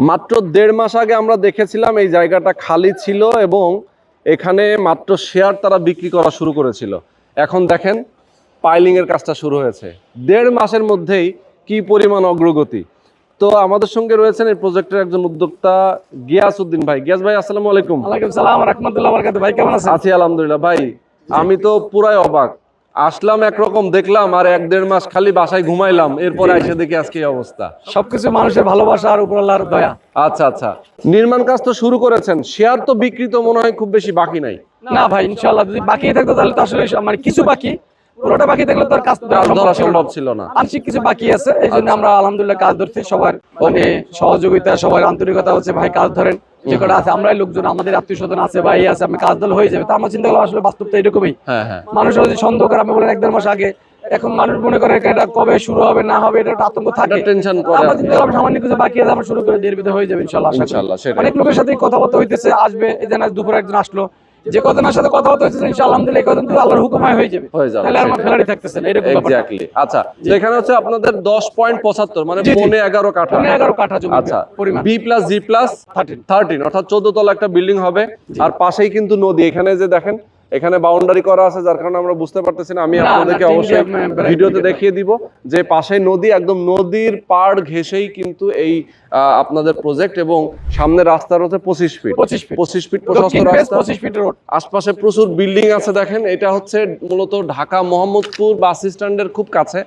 মাত্র 1.5 মাস আগে আমরা দেখেছিলাম এই জায়গাটা খালি ছিল এবং এখানে মাত্র শেয়ার তারা বিক্রি করা শুরু করেছিল। এখন দেখেন পাইলিং এর কাজটা শুরু হয়েছে 1.5 মাসের মধ্যেই কি পরিমাণ অগ্রগতি। তো আমাদের সঙ্গে রয়েছেন এই প্রজেক্টের একজন উদ্যোক্তা গিয়াসউদ্দিন ভাই। গিয়াস ভাই আসসালামু আলাইকুম। ওয়ালাইকুম সালাম ওয়া রাহমাতুল্লাহি ওয়া বারাকাতুহু। ভাই কেমন আছেন? আছি আলহামদুলিল্লাহ। ভাই আমি তো পুরাই অবাক, আসলাম একরকম দেখলাম আর 1.5 মাস খালি বাসায় ঘুমাইলাম, এরপরে এসে দেখি আজকে এই অবস্থা। সবকিছু মানুষের ভালোবাসা আর উপর আল্লাহর দয়া। আচ্ছা আচ্ছা, নির্মাণ কাজ তো শুরু করেছেন, শেয়ার তো বিক্রি তো মনে হয় খুব বেশি বাকি নাই। না ভাই ইনশাআল্লাহ যদি বাকি থাকতো তাহলে তো আসলে মানে কিছু বাকি, পুরোটা বাকি থাকলে তো আর কাজ ধরা সম্ভব ছিল না। আংশিক কিছু বাকি আছে, এই জন্য আমরা আলহামদুলিল্লাহ কাজ ধরছি। সবার মানে সহযোগিতা, সবার আন্তরিকতা হচ্ছে ভাই কাজ ধরেন, যে কটা আছে আমরাই লোকজন, আমাদের আত্মীয় স্বজন আছে, ভাই আছে, আমি কাজ দল হয়ে যাবে। তো আমরা চিন্তা করলাম আসলে বাস্তবটা এরকমই। মানুষ যদি সন্দেহ করে, আমি বলেন 1.5 মাস আগে, এখন মানুষ মনে করে এটা কবে শুরু হবে না হবে এটা একটা আতঙ্ক থাকে, টেনশন করে। আমরা চিন্তা করলাম সামান্য কিছু বাকি আছে, আমরা শুরু করে দেরির ভিতরে হয়ে যাবে ইনশাআল্লাহ। অনেক লোকের সাথে কথাবার্তা হইতেছে, আসবে, এই যে দুপুরে একজন আসলো, যে কতজনের সাথে কথাবার্তা হইতেছে ইনশাআল্লাহ আলহামদুলিল্লাহ কতজন তো আল্লাহর হুকুমে হয়ে যাবে, তাহলে আর আমার ফেলারি থাকতেছে না এরকম ব্যাপার। এক্স্যাক্টলি। আচ্ছা, তো এখানে হচ্ছে আপনাদের 10.75 মানে 11 কাঠা। 11 কাঠা জমি। আচ্ছা, পরিমাণ বি প্লাস জি প্লাস 13 অর্থাৎ 14 তলা একটা বিল্ডিং হবে। আর পাশেই কিন্তু নদী, এখানে যে দেখেন এখানে বাউন্ডারি করা আছে, যার কারণে আমরা বুঝতে পারতেছি না। আমি আপনাদেরকে অবশ্যই ভিডিওতে দেখিয়ে দিব যে পাশে নদী, একদম নদীর পাড় ঘেঁষেই কিন্তু এই আপনাদের প্রজেক্ট, এবং সামনে রাস্তার হচ্ছে 25 ফিট প্রশস্ত রাস্তা, 25 ফিট রোড, আশপাশে প্রচুর বিল্ডিং আছে। দেখেন এটা হচ্ছে মূলত ঢাকা মোহাম্মদপুর বাস স্ট্যান্ডের খুব কাছে,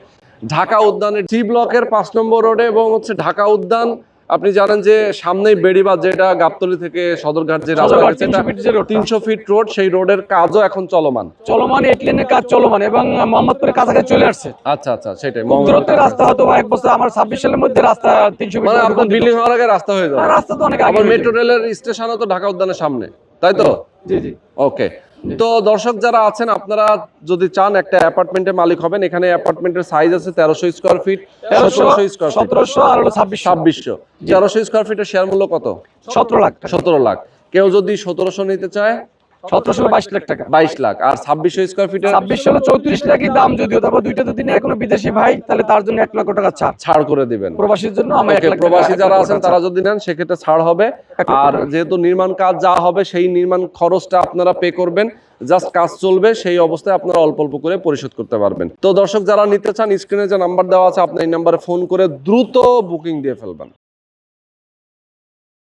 ঢাকা উদ্যানের সি ব্লকের 5 নম্বর রোডে, এবং হচ্ছে ঢাকা উদ্যান আপনি জানেন যে সামনেই বেড়িবাঁধ, যেটা গাবতলী থেকে সদরঘাট যে রাস্তা, 300 ফিট রোড, সেই রোডের কাজও এখন চলমান, 8 লেনের কাজ চলমান, এবং মোহাম্মদপুরের কাছাকাছি চলে আসছে। আচ্ছা আচ্ছা, সেটাই দূরত্বের রাস্তা হয়তো এক বছর, আমার 26 সালের মধ্যে রাস্তা 300 ফিট, মানে আপনার বিল্ডিং হওয়ার আগে রাস্তা হয়ে যাবে। রাস্তা তো অনেক আগে। আবার মেট্রো রেলের স্টেশনও তো ঢাকা উদ্যানের সামনে, তাই তো? জি জি। ওকে, তো দর্শক যারা আছেন, আপনারা যদি চান একটা অ্যাপার্টমেন্টের মালিক হবেন, এখানে অ্যাপার্টমেন্টের সাইজ আছে 1300 স্কয়ার ফিট, 1700 স্কয়ার ফিট, 1700 আর 2600। 1300 স্কয়ার ফিটের শেয়ার মূল্য কত? 17 লাখ। 17 লাখ। কেউ যদি 1700 নিতে চায় 1700 22 লাখ টাকা। 22 লাখ। আর 2600 স্কয়ার ফিটের 2600 হলো 34 লাখই দাম, যদিও তারপর দুইটা তো তিনি এখনো বিদেশি ভাই, তাহলে তার জন্য 1 লক্ষ টাকা ছাড় করে দিবেন। প্রবাসীর জন্য আমরা 1 লাখ। প্রবাসী যারা আছেন তারা যদি নেন সেক্ষেত্রে ছাড় হবে। আর যেহেতু নির্মাণ কাজ যা হবে সেই নির্মাণ খরচটা আপনারা পে করবেন, জাস্ট কাজ চলবে, সেই অবস্থায় আপনারা অল্প অল্প করে পরিশোধ করতে পারবেন। তো দর্শক যারা নিতে চান, স্ক্রিনে যে নাম্বার দেওয়া আছে, আপনি এই নাম্বারে ফোন করে দ্রুত বুকিং দিয়ে ফেলবেন।